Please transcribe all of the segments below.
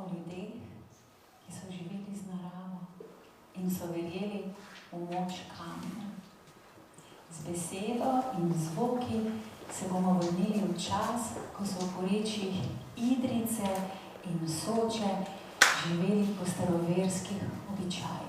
o ljudeh, ki so živeli z naravo in so verjeli v moč kamenja. Z besedo in zvoki se bomo vrnili v čas, ko so v porečjih Idrijce in Soče živeli po staroverskih običajih.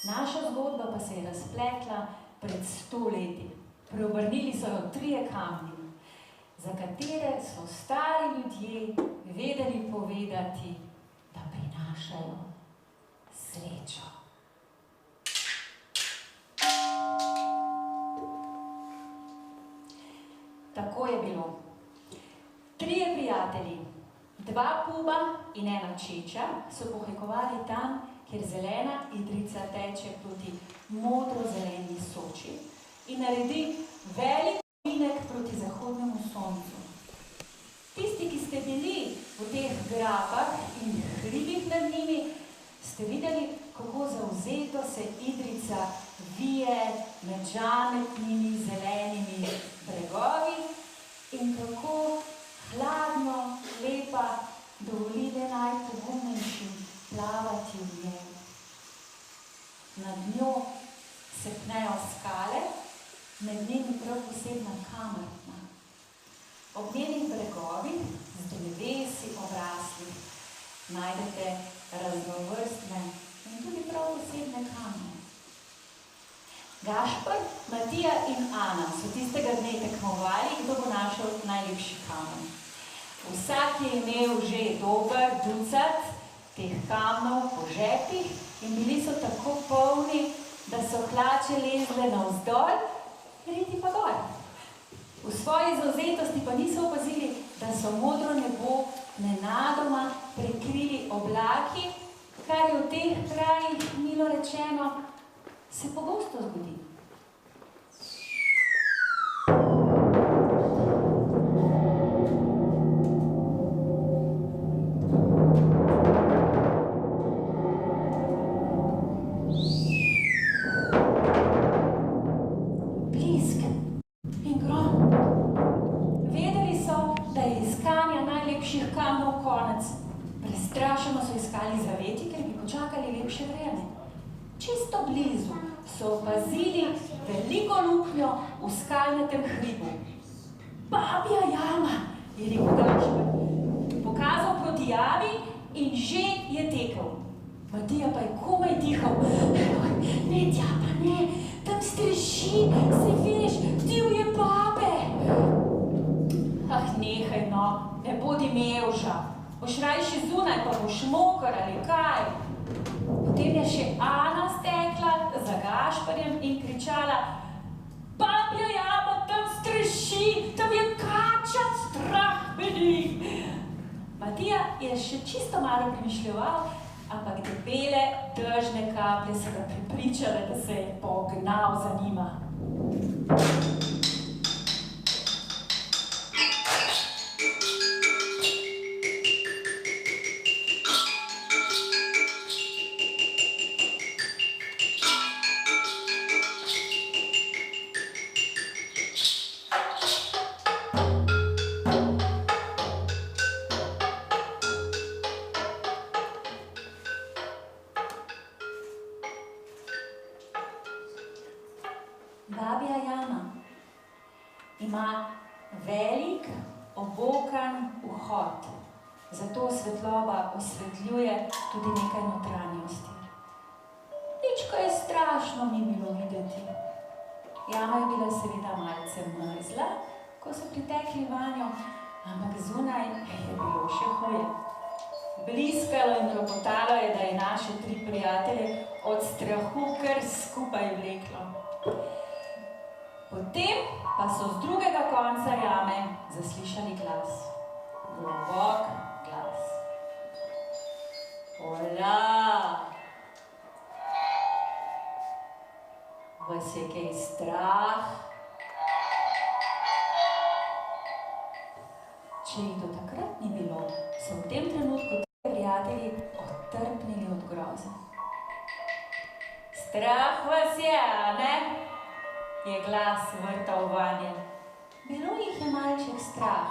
Naša zgodba pa se je razpletla pred 100 leti. Preobrnili so jo 3 kamni, za katere so stari ljudje vedeli povedati, da prinašajo srečo. Tako je bilo. 3 prijatelji, 2 puba in 1 čeča so pohajkovali tam, kjer zelena Idrijca teče proti modro-zeleni Soči in naredi velik ovinek proti zahodnemu soncu. Tisti, ki ste bili v teh grapah in hribih nad njimi, ste videli, kako zavzeto se Idrijca vije med žametnimi zelenimi bregovi in kako hladno, lepa dovoli le najpogumnejšim plavati v njej. Nad njo se pnejo skale, med njimi prav posebna kamertna. Ob njenih bregovih z drevesi obraslih najdete raznovrstne in tudi prav posebne kamne. Gašper, Matija in Ana so tistega dne tekmovali, kdo bo našel najlepši kamen. Vsak je imel že dober ducat teh kamnov po žepih in bili so tako polni, da so hlače lezle navzdol, riti pa dol. V svoji zavzetosti pa niso opazili, da so modro nebo nenadoma prekrili oblaki, kar je v teh krajih, milo rečeno, se pogosto zgodi. Prestrašeno so iskali zaveti, ker bi počakali lepše vreme. Čisto blizu so opazili veliko luknjo v skalnatem hribu. Babja jama, je rekel Gašper. Pokazal proti jami in že je tekel. Matija pa je komaj dihal. Ne, tja pa ne, tam streši, se vidiš, divje babe. Ah, nehaj no, ne bodi mevža. Boš rajši zunaj, pa boš mokar ali kaj. Potem je še Ana stekla za Gašperjem in kričala: Babja jama, tam streši, tam je kača, strah bedi. Matija je še čisto malo premišljeval, ampak debele dežne kaplje so ga prepričale, da se je pognal za njima. Babja jama ima velik, obokan vhod, zato svetloba osvetljuje tudi nekaj notranjosti. Nič kaj strašno ni bilo videti. Jama je bila seveda malce mrzla, ko so pritekli vanjo, ampak zunaj je bilo še huje. Bliskalo in ropotalo je, da je naše 3 prijatelje od strahu kar skupaj vleklo. Potem pa so z drugega konca jame zaslišali glas. Globok glas. Hola! Vas je kaj strah? Če jih do takrat ni bilo, so v tem trenutku prijatelji otrpnili od groze. Strah vas je, a ne? Je glas vrtal vanje. Bilo jih je malček strah.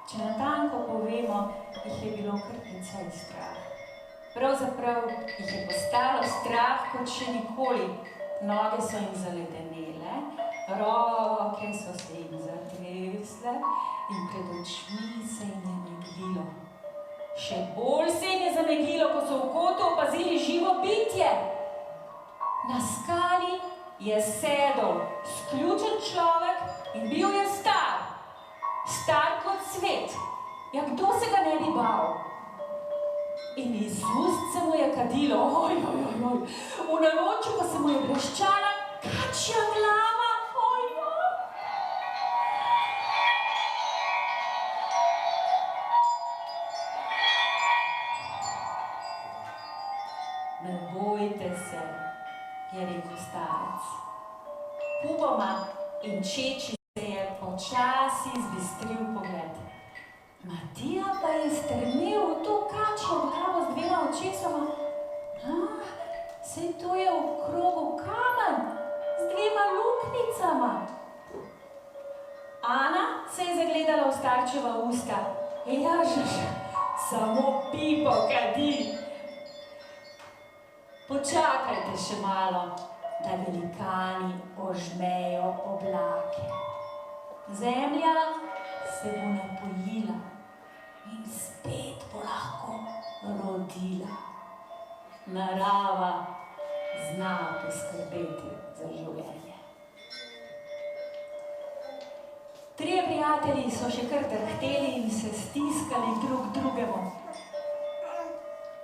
Če natanko povemo, jih je bilo kar precej strah. Pravzaprav jih je postalo strah kot še nikoli. Noge so jim zaledenele, roke so se jim zatresle in pred očmi se jim je meglilo. Še bolj se jim je zameglilo, ko so v kotu opazili živo bitje. Na skali je sedel sključen človek in bil je star. Star kot svet. Ja, kdo se ga ne bi bal? In iz ust se mu je kadilo, v naročju pa se mu je bleščala kačja glava, Ne bojte se, je rekel starec. Puboma in čeči se je počasi zbistril pogled. Matija pa je strmel v to kačjo glavo z 2 očesoma. Saj to je v krogu kamen z 2 luknjicama. Ana se je zagledala v starčeva usta. Ja, samo pipo kadi. Počakajte še malo, da velikani ožmejo oblake. Zemlja se bo napojila in spet bo lahko rodila. Narava zna poskrbeti za življenje. 3 prijatelji so še kar drhteli in se stiskali drug drugemu.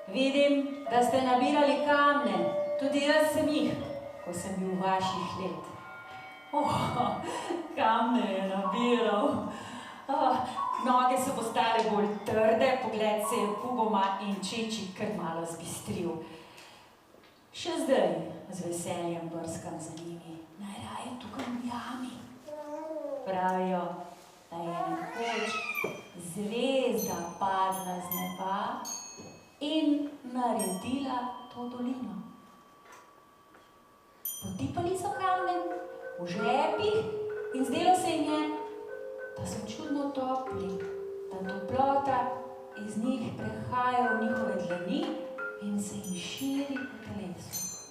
Vidim, da ste nabirali kamne, tudi jaz sem jih, ko sem bil vaših let. Kamne je nabiral. Noge so postale bolj trde, pogled se je puboma in čeči kar malo zbistril. Še zdaj z veseljem brskam za njimi, najraje tukaj v jami. Pravijo, da je nekoč zvezda padla z neba in naredila to dolino. Potipali so kamne v žepih in zdelo se jim je, da so čudno topli, da toplota iz njih prehaja v njihove dlani in se jim širi po telesu.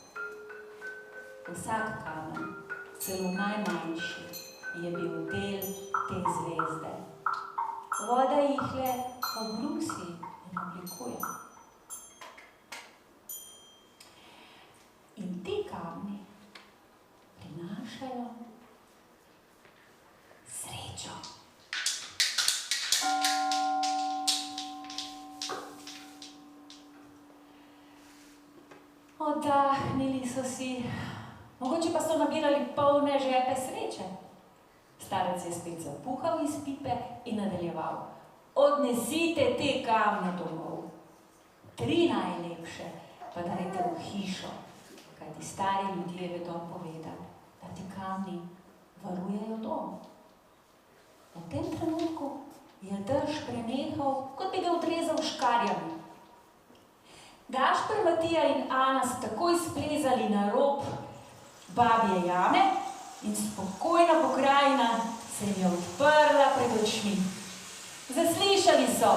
Vsak kamen, celo najmanjši, je bil del te zvezde. Voda jih le obrusi in oblikuje. In ti kamni prinašajo srečo. Oddahnili so si, mogoče pa so nabirali polne žepe sreče. Starec je spet zapuhal iz pipe in nadaljeval. Odnesite te kamne domov. 3 najlepše pa dajte v hišo, kajti stari ljudje vedo povedati, da ti kamni varujejo dom. V tem trenutku je dež prenehal, kot bi ga odrezal škarjami. Gašper, Matija in Ana so takoj splezali na rob babje jame in spokojna pokrajina se jim je odprla pred očmi. Zaslišali so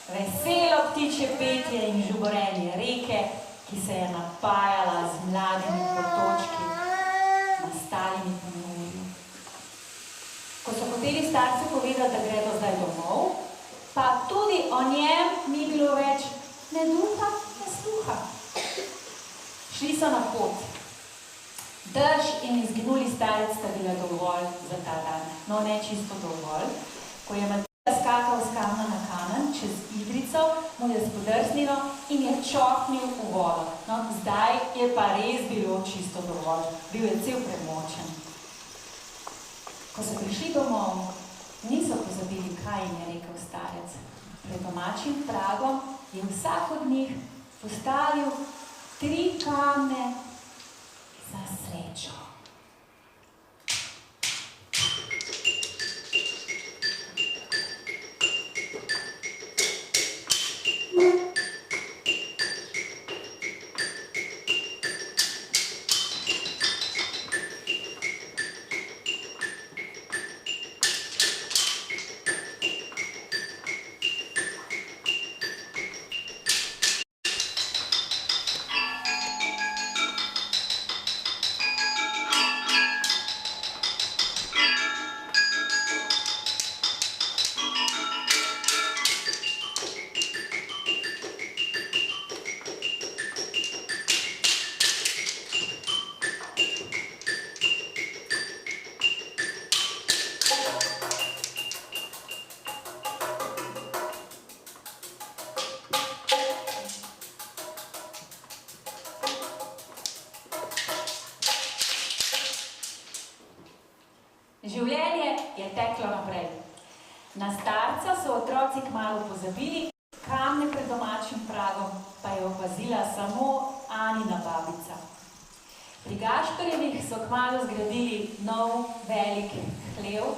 veselo ptičje petje in žuborenje reke, ki se je napajala z mladimi potočki, nastalimi po morju. Ko so hoteli starcu povedati, da gredo zdaj domov, pa tudi o njem ni bilo več ne duha, ne sluha. Šli so na pot. Dež in izginuli starec sta bila dovolj za ta dan. No, ne čisto dovolj. Ko je Matija skakal z kamna na kamen, čez igrico, mu je spodrsnilo in je čoknil v vodo. No, zdaj je pa res bilo čisto dovolj. Bil je cel premočen. Ko so prišli domov, niso pozabili, kaj jim je rekel starec. Pred domačim pragom je vsak od njih postavil 3 kamne za srečo. Življenje je teklo naprej. Na starca so otroci kmalu pozabili, kamne pred domačim pragom pa je opazila samo Anina babica. Pri Gašperjevih so kmalu zgradili nov velik hlev,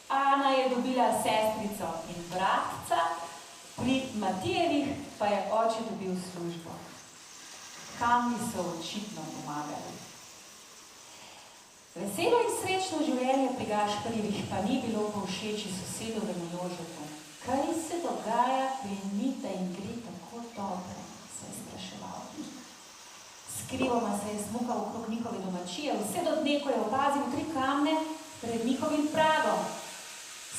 Ana je dobila sestrico in bratca, pri Matijevih pa je oče dobil službo. Kamni so očitno pomagali. Veselo in srečno življenje pri Gašperjevih pa ni bilo povšeči sosedovemu Jožetu. Kaj se dogaja, ko jim ni, da jim gre tako dobro, se je spraševal. Skrivoma se je smukal okrog njihove domačije, vse do dne, ko je opazil 3 kamne pred njihovim pragom.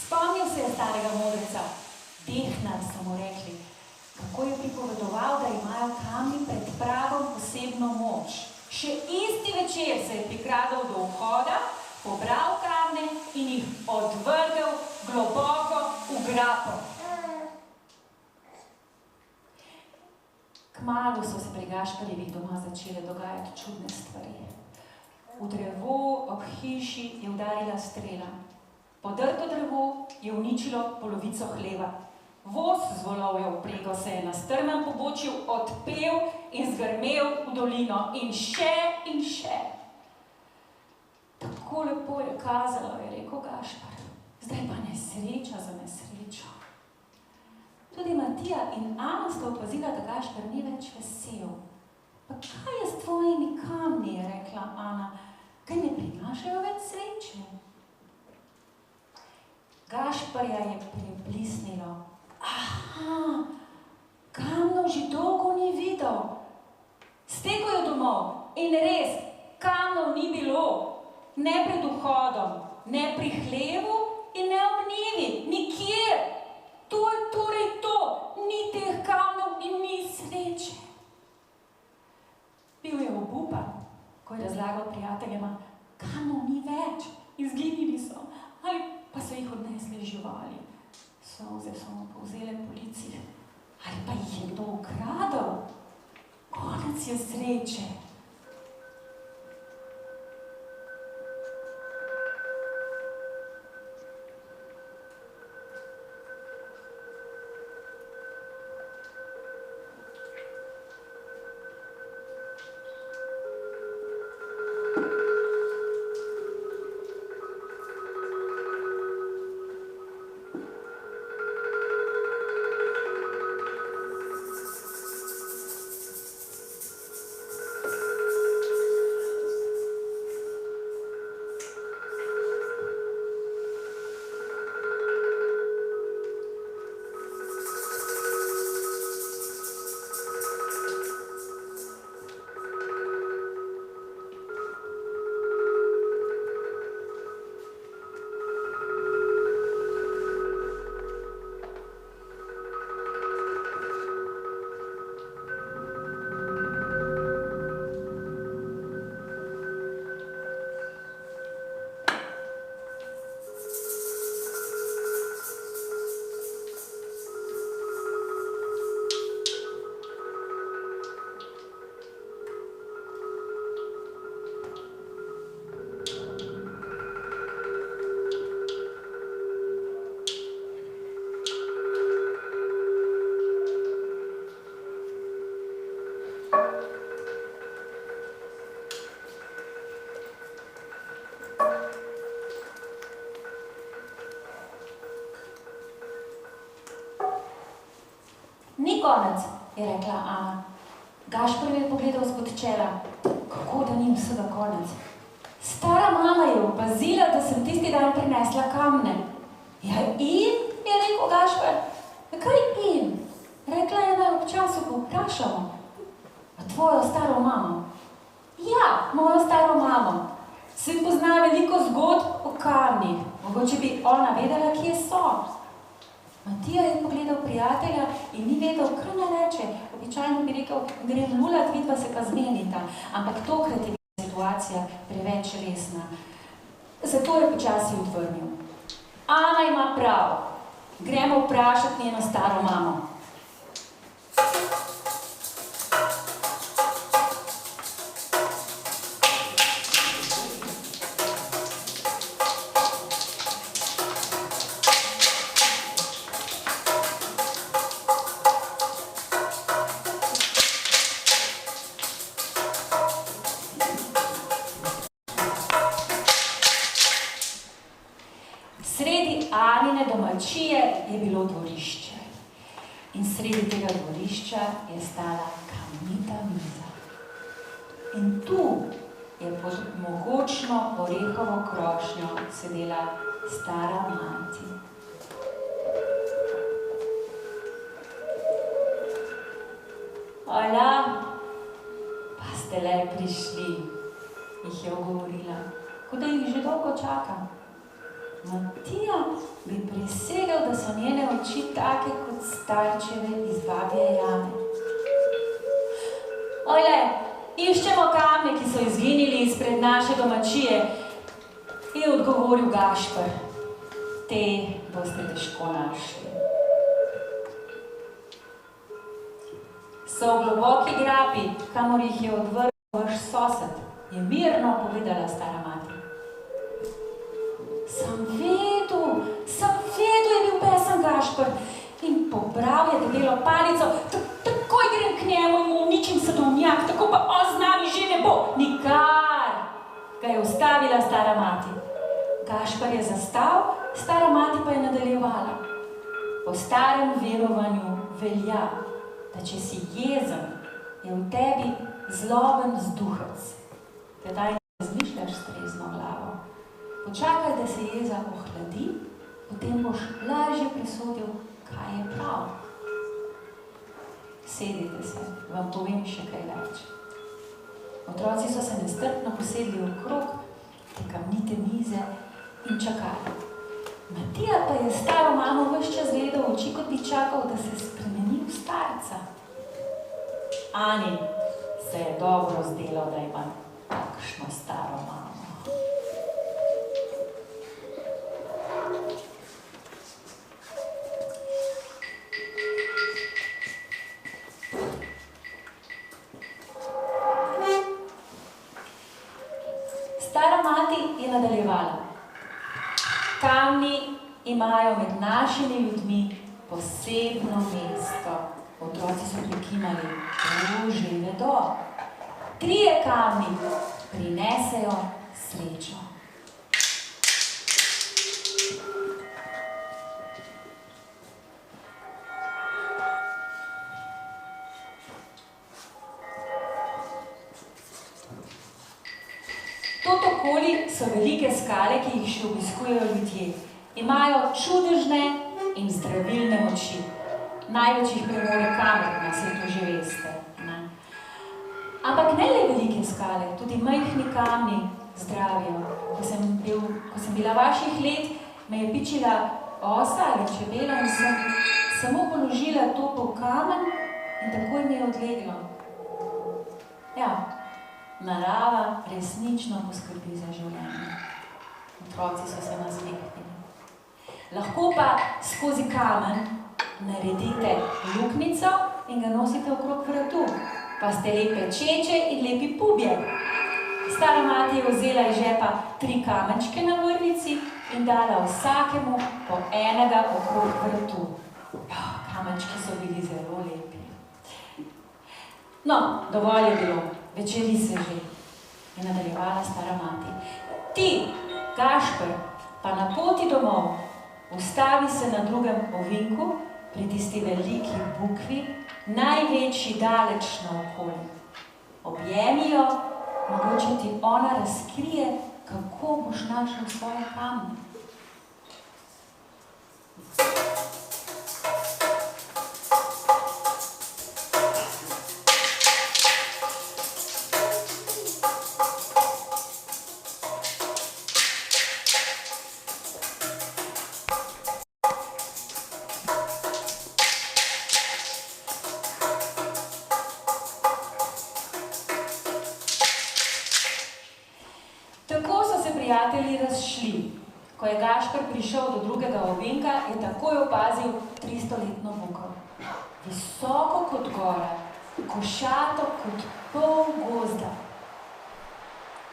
Spomnil se je starega modreca. Dehnar so mu rekli, kako je pripovedoval, da imajo kamni pred pragom posebno moč. Še isti večer se je prikradal do vhoda, pobral kamne in jih odvrgel globoko v grapo. Kmalu so se pri Gašperjevih doma začele dogajati čudne stvari. V drevo ob hiši je udarila strela. Podrto drevo je uničilo polovico hleva. Voz z volovjo vprego se je na strmem pobočju odpel in zgrmel v dolino in še in še. Tako lepo je kazalo, je rekel Gašper. Zdaj pa nesreča za nesrečo. Tudi Matija in Ana sta opazila, da Gašper ni več vesel. Pa kaj je s tvojimi kamni, je rekla Ana. Kaj ne prinašajo več sreče? Gašperja je preblisnilo. Aha, kamnov že dolgo ni videl. Stekel je domov in res, kamnov ni bilo. Ne pred vhodom, ne pri hlevu in ne ob njivi, nikjer. To je torej to, ni teh kamnov in ni sreče. Bil je obupan, ko je razlagal prijateljema, kamnov ni več, izginili so, ali pa so jih odnesli živali. Solze so mu povzele po licih, ali pa jih je kdo ukradel. Konec je sreče. Ni konec, je rekla Ana. Gašper je pogledal spod čela. Kako da ni vsega konec? Stara mama je opazila, da sem tisti dan prinesla kamne. Ja, in? Je rekel Gašper. Kaj in? Rekla je, da občasno povprašamo. A tvojo staro mamo? Ja, mojo staro mamo. Se pozna veliko zgodb o kamnih. Mogoče bi ona vedela, kje so. Matija je pogledal prijatelja in ni vedel, kaj naj reče. Običajno bi rekel, gre lulat, vidva se pa zmenita. Ampak tokrat je bila situacija preveč resna. Zato je počasi odvrnil. Ana ima prav. Gremo vprašati njeno staro mamo. Sredi Anine domačije je bilo dvorišče. In sredi tega dvorišča je stala kamnita miza. In tu je pod mogočno orehovo krošnjo sedela stara mati. Hola, pa ste le prišli, jih je ogovorila, kot da jih že dolgo čakam. Matija bi prisegel, da so njene oči take kot starčeve iz babje jame. Ojle, iščemo kamne, ki so izginili izpred naše domačije, je odgovoril Gašper. Te boste težko našli. So v globoki grapi, kamor jih je odvrnil vaš sosed, je mirno povedala stara mati. Sem vedel, Dal je debelo palico, takoj grem k njemu in mu uničim sadovnjak, tako pa on z nami že ne bo. Nikar, ga je ustavila stara mati. Gašper je zastal, stara mati pa je nadaljevala. Po starem verovanju velja, da če si jezen, je v tebi zloben vzduhec. Tedaj ne razmišljaš s trezno glavo. Počakaj, da se jeza ohladi, potem boš lažje presodil, kaj je prav. Sedite se, vam povem še kaj več. Otroci so se nestrpno posedli okrog te kamnite mize in čakali. Matija pa je staro mamo ves čas gledal v oči, kot bi čakal, da se spremeni v starca. Ani se je dobro zdelo, da ima takšno staro mamo. Stara mati je nadaljevala. Kamni imajo med našimi ljudmi posebno mesto. Otroci so prikimali, že vedo. 3 kamni prinesejo srečo. Tot okoli so velike skale, ki jih še obiskujejo ljudje. Imajo čudežne in zdravilne moči. Največ jih premore kamen, na svetu že veste. Ne? Ampak ne le velike skale, tudi majhni kamni zdravijo. Ko sem bila vaših let, me je pičila osa ali čebela in sem samo položila to v kamen in takoj mi je odleglo. Ja, narava resnično poskrbi za življenje. Otroci so se nasmehnili. Lahko pa skozi kamen naredite luknjico in ga nosite okrog vratu, pa ste lepe čeče in lepi pubje. Stara mati je vzela iz žepa 3 kamenčke na vrvici in dala vsakemu po enega okrog vratu. Kamenčki so bili zelo lepi. No, dovolj je bilo, večeri se že, je nadaljevala stara mati. Ti, Gašper, pa na poti domov, ustavi se na drugem ovinku, pri tisti veliki bukvi, največji daleč naokoli. Objemi jo, mogoče ti ona razkrije, kako boš našel svoje kamne. Tako so se prijatelji razšli. Ko je Gašper prišel do drugega ovinka, je takoj opazil 300-letno buko. Visoko kot gora, košato kot pol gozda.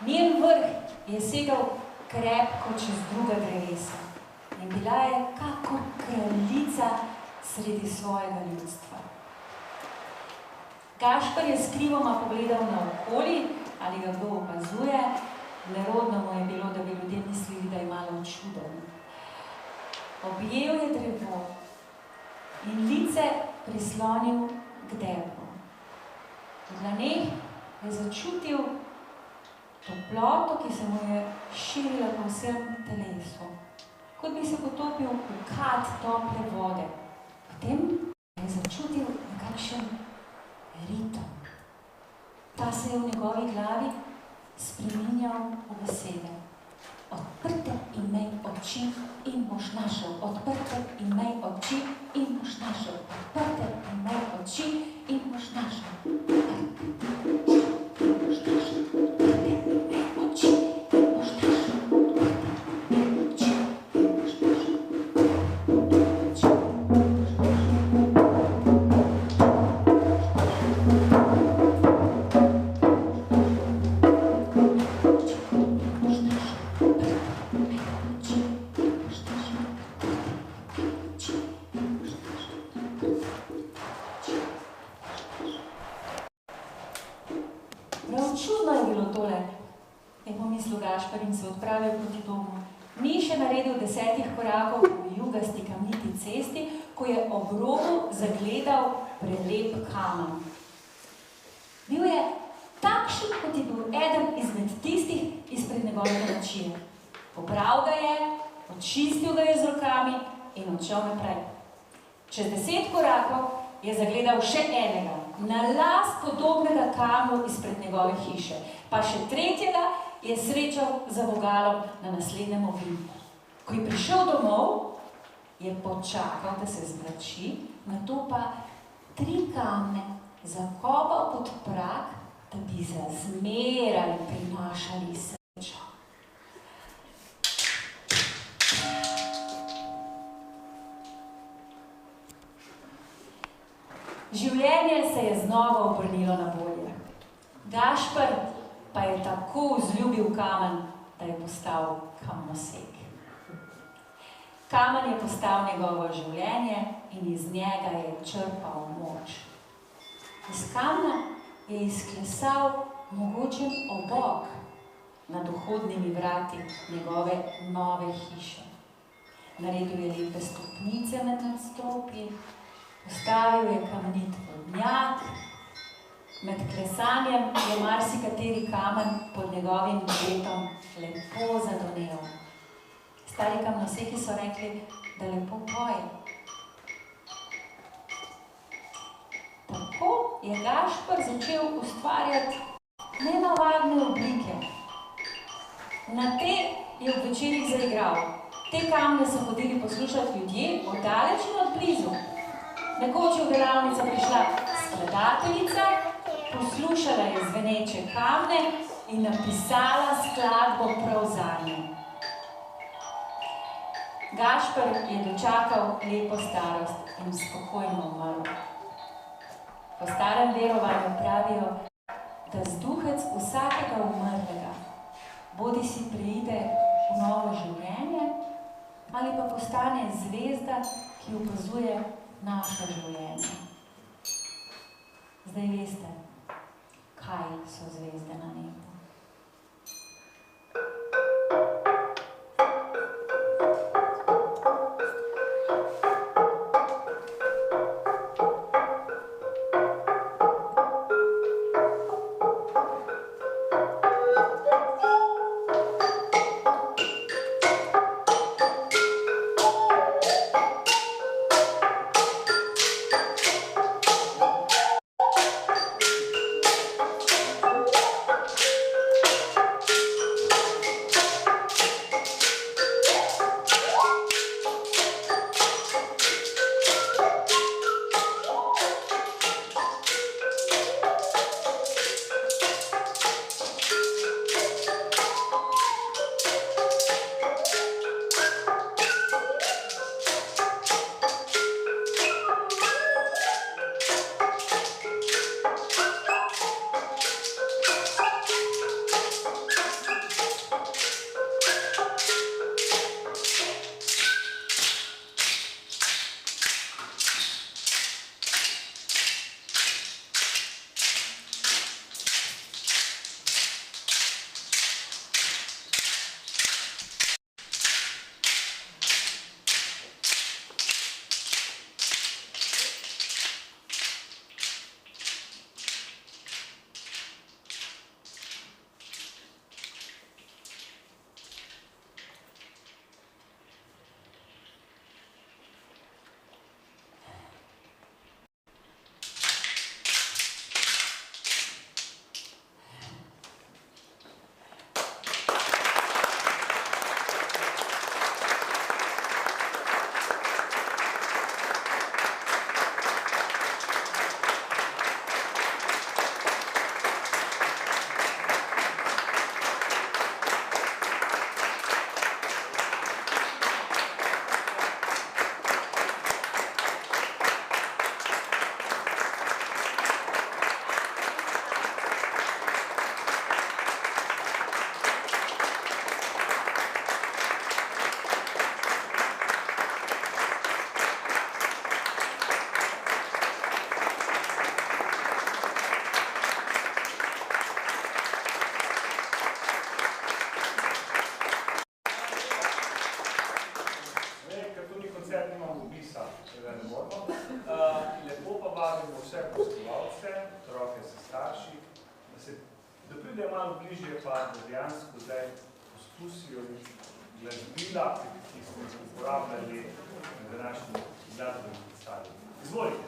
Njen vrh je segal krepko čez druga drevesa in bila je kakor kraljica sredi svojega ljudstva. Gašper je skrivoma pogledal naokoli, ali ga kdo opazuje. Nerodno mu je bilo, da bi ljudje mislili, da je malo čuden. Objel je drevo in lice prislonil k debru. V dlaneh je začutil toploto, ki se mu je širila po vsem telesu. Kot bi se potopil v kad tople vode. Potem je začutil nekakšen ritem. Ta se je v njegovi glavi spreminjal v besede. Odprte imej oči in boš našel. Odprte imej oči in boš našel. Odprte imej oči in boš našel. še naredil 10 korakov po jugasti kamniti cesti, ko je ob robu zagledal prelep kamen. Bil je takšen, kot je bil eden izmed tistih izpred njegovega nočije. Pobral ga je, očistil ga je z rokami in odšel naprej. Čez 10 korakov je zagledal še enega, na las podobnega kamnu izpred njegove hiše, pa še tretjega je srečal za vogalom na naslednjem ovinku. Ko je prišel domov, je počakal, da se zmrači, nato pa 3 kamne zakopal pod prag, da bi za zmeraj prinašali srečo. Življenje se je znova obrnilo na bolje. Gašper pa je tako vzljubil kamen, da je postal kamnosek. Kamen je postal njegovo življenje in iz njega je črpal moč. Iz kamna je izklesal mogočen obok nad vhodnimi vrati njegove nove hiše. Naredil je lepe stopnice med nadstropji, postavil je kamnit vodnjak, med klesanjem je marsikateri kamen pod njegovim letom lepo zadonel. Stari kamnoseki so rekli, da lepo poje. Tako je Gašper začel ustvarjati nenavadne oblike. Na te je v večerih zaigral. Te kamne so hodili poslušati ljudje od daleč in od blizu. Nekoč je v delavnico prišla skladateljica, poslušala je zveneče kamne in napisala skladbo prav zanje. Gašper je dočakal lepo starost in spokojno umrl. Po starem verovanju pravijo, da zduhec vsakega umrlega bodisi preide v novo življenje ali pa postane zvezda, ki opazuje naše življenje. Zdaj veste, kaj so zvezde na nebu. otroke, otroke s starši, da pridejo malo bližje, pa da dejansko zdaj poskusijo glasbila, ki smo jih uporabljali na današnji glasbeni predstavi. Izvolite.